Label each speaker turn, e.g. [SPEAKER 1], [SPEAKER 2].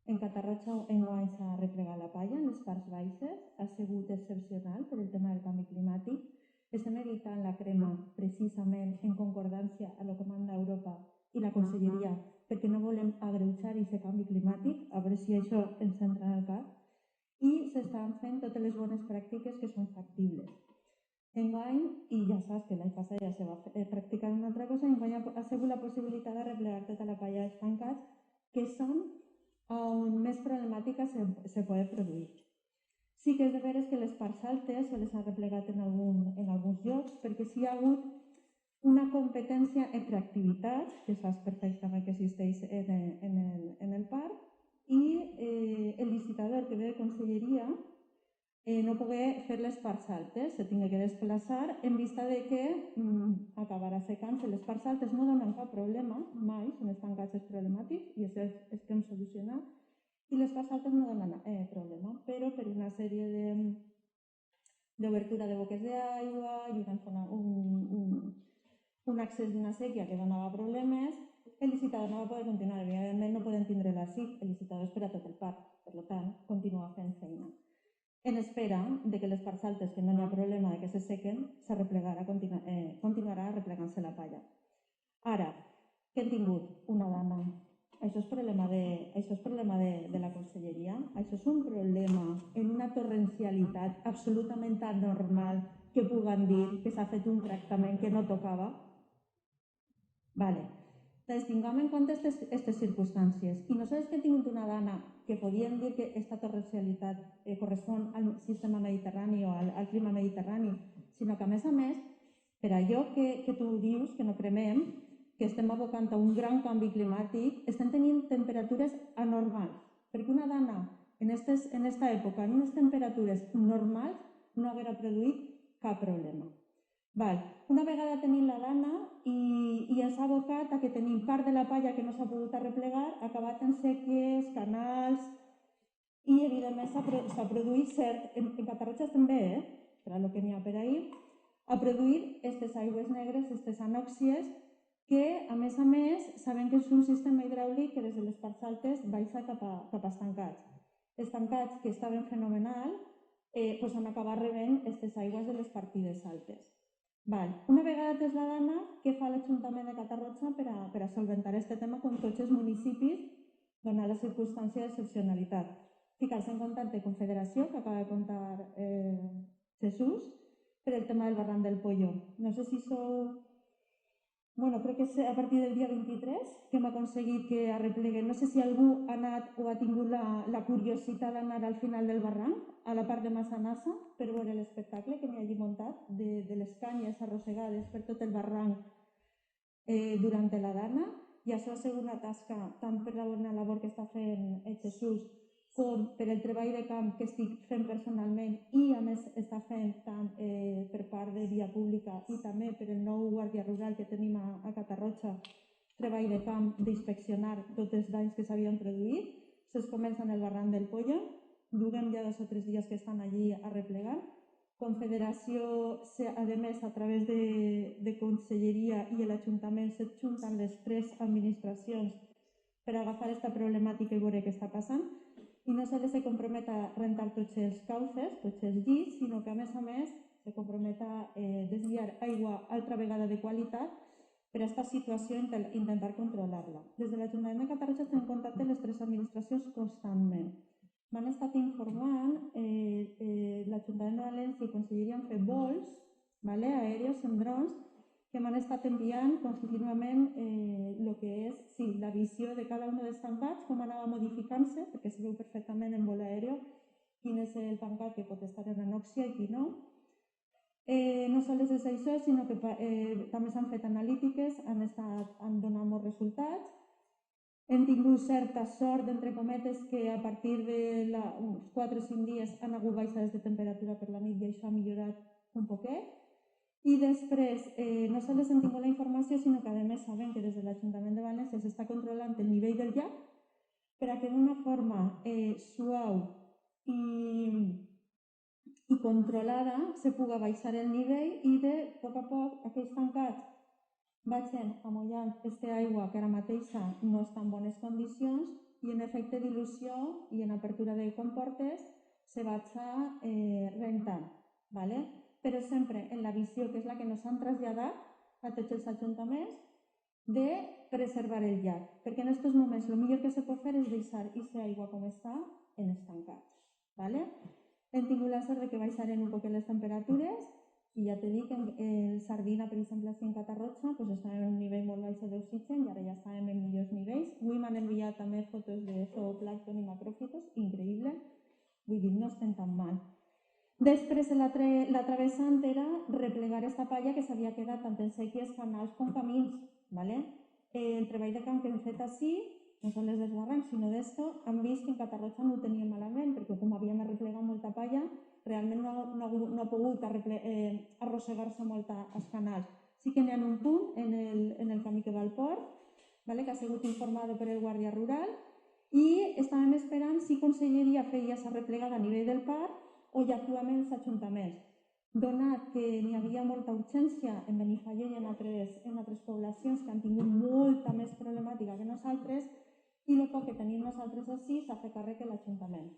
[SPEAKER 1] En Catarroja enguany s'ha replegat la palla en les parts baixes, ha sigut excepcional per el tema del canvi climàtic. Estem evitant la crema precisament en concordància amb el que manda Europa i la Conselleria, perquè no volem agreujar aquest canvi climàtic, a veure si això ens entra al cap, i s'estan fent totes les bones pràctiques que són factibles. Enguany, i ja saps que l'any passat ja se va practicar una altra cosa, enguany ha sigut la possibilitat de replegar tota la palla estancats, que són on més problemàtica se pot produir. Sí que és de veres que les parts altes se les ha replegat en alguns llocs, perquè sí hi ha hagut una competència entre activitats, que saps perfectament que existeix en el parc, i el licitador que ve de Conselleria no poder fer les parts altes, se tingui que desplaçar en vista de que acabarà secant-se. Les parts altes no donen cap problema, mai són estancats problemàtics i això és que hem solucionat, i les parts altes no donen problema, però per una sèrie d'obertura de boques d'aigua i un accés d'una sèquia que donava problemes, el licitador no va poder continuar. Evidentment no podem tindre la SIC, el licitador espera tot el parc, per tant, continua fent feina. En espera de que les parts altes, que no hi ha problema de que se sequen, continuarà replegant-se la palla. Ara, què hem tingut? Una dana. Això és problema de la Conselleria? Això és un problema en una torrencialitat absolutament anormal que puguen dir que s'ha fet un tractament que no tocava? Vale. Doncs tinguem en compte aquestes circumstàncies. I nosaltres que hem tingut una dana que podíem dir que aquesta torrencialitat correspon al sistema mediterrani o al clima mediterrani, sinó que a més, per allò que tu dius, que no cremem, que estem abocant a un gran canvi climàtic, estem tenint temperatures anormals, perquè una dana en aquesta època, en unes temperatures normals, no haguera produït cap problema. Una vegada tenim la dana i ens ha abocat a que tenim part de la palla que no s'ha pogut arreplegar, acabat en sèquies, canals, i evidentment s'ha produït cert, en Catarroja estem bé, per a lo que n'hi ha per ahir, a produir aquestes aigües negres, aquestes anòxies, que a més sabem que és un sistema hidràulic que des de les parts altes baixa cap a estancats. Estancats que estaven fenomenal, han acabat rebent aquestes aigües de les partides altes. Una vegada tens la dana, què fa l'Ajuntament de Catarroja per a solventar aquest tema com tots els municipis, donant la circumstància d'excepcionalitat? Ficar-se en contacte amb Confederació, que acaba de contar Jesús, per el tema del barranc del Pollo. No sé si sou... crec que és a partir del dia 23 que hem aconseguit que arrepleguen. No sé si algú ha anat o ha tingut la curiositat d'anar al final del barranc, a la part de Massanassa, per veure l'espectacle que n'hi hagi muntat de les canyes arrossegades per tot el barranc durant la dana. I això ha sigut una tasca tant per la bona labor que està fent Jesús com per el treball de camp que estic fent personalment i a més està fent tant per part de Via Pública i també per el nou guàrdia rural que tenim a Catarroja, treball de camp d'inspeccionar tots els danys que s'havien produït. Es comença en el barranc del Pollo, duguem ja 2 o 3 dies que estan allí arreplegant. Confederació, a més, a través de Conselleria i l'Ajuntament s'ajunten les 3 administracions per agafar aquesta problemàtica i veure què està passant. I no sols se compromet a rentar tots els cauces, tots els llits, sinó que a més se compromet a desviar aigua altra vegada de qualitat per a aquesta situació i intentar controlar-la. Des de l'Ajuntament de Catarroja estem en contacte amb les 3 administracions constantment. M'han estat informant, l'Ajuntament de València i Conselleria han fet vols aèreos en drons que m'han estat enviant contínuament el que és la visió de cada un dels tancats, com anava modificant-se, perquè es veu perfectament en vol aeri quin és el tancat que pot estar en anòxia i qui no. No sols és això, sinó que també s'han fet analítiques, han donat molts resultats. Hem tingut certa sort, entre cometes, que a partir d'uns 4 o 5 dies han hagut baixades de temperatura per la nit i això ha millorat un poquet. I després, no sols hem tingut la informació, sinó que a més sabem que des de l'Ajuntament de València s'està controlant el nivell del llac per a que d'una forma suau i controlada se pugui baixar el nivell i de poc a poc aquells tancats vagin amollant aquesta aigua que ara mateix no està en bones condicions i en efecte dilució i en apertura de comportes se vaig rentar, ¿vale? Però sempre en la visió, que és la que ens han traslladat a tots els ajuntaments, de preservar el llac, perquè en aquests moments el millor que se pot fer és deixar aquesta aigua com està en estancats, ¿vale? Hem tingut la sort de que baixaren un poc les temperatures i ja t'he dit que el Sardina, per exemple, en Catarroja, pues estàvem en un nivell molt baix d'oxigen i ara ja estàvem en millors nivells. Avui m'han enviat també fotos de zooplàncton i macròfitos, increïble, vull dir, no estem tan mal. Després, l'altra vessant era replegar aquesta palla que s'havia quedat tant en sèquies, canals com camins, ¿vale? El treball de camp que hem fet així, no són les dels barrancs, sinó d'esto, han vist que en Catarroja no ho teníem malament, perquè com havíem replegat molta palla, realment no ha pogut arrossegar-se molt als canals. Sí que n'hi ha un punt en el camí que va al port, ¿vale? Que ha sigut informat per el guàrdia rural, i estàvem esperant si Conselleria feia aquesta replegada a nivell del parc o ja actualment els ajuntaments. Donat que n'hi havia molta urgència en Benifallet i en altres poblacions que han tingut molta més problemàtica que nosaltres, i el poc que tenim nosaltres així s'ha fet càrrec l'Ajuntament.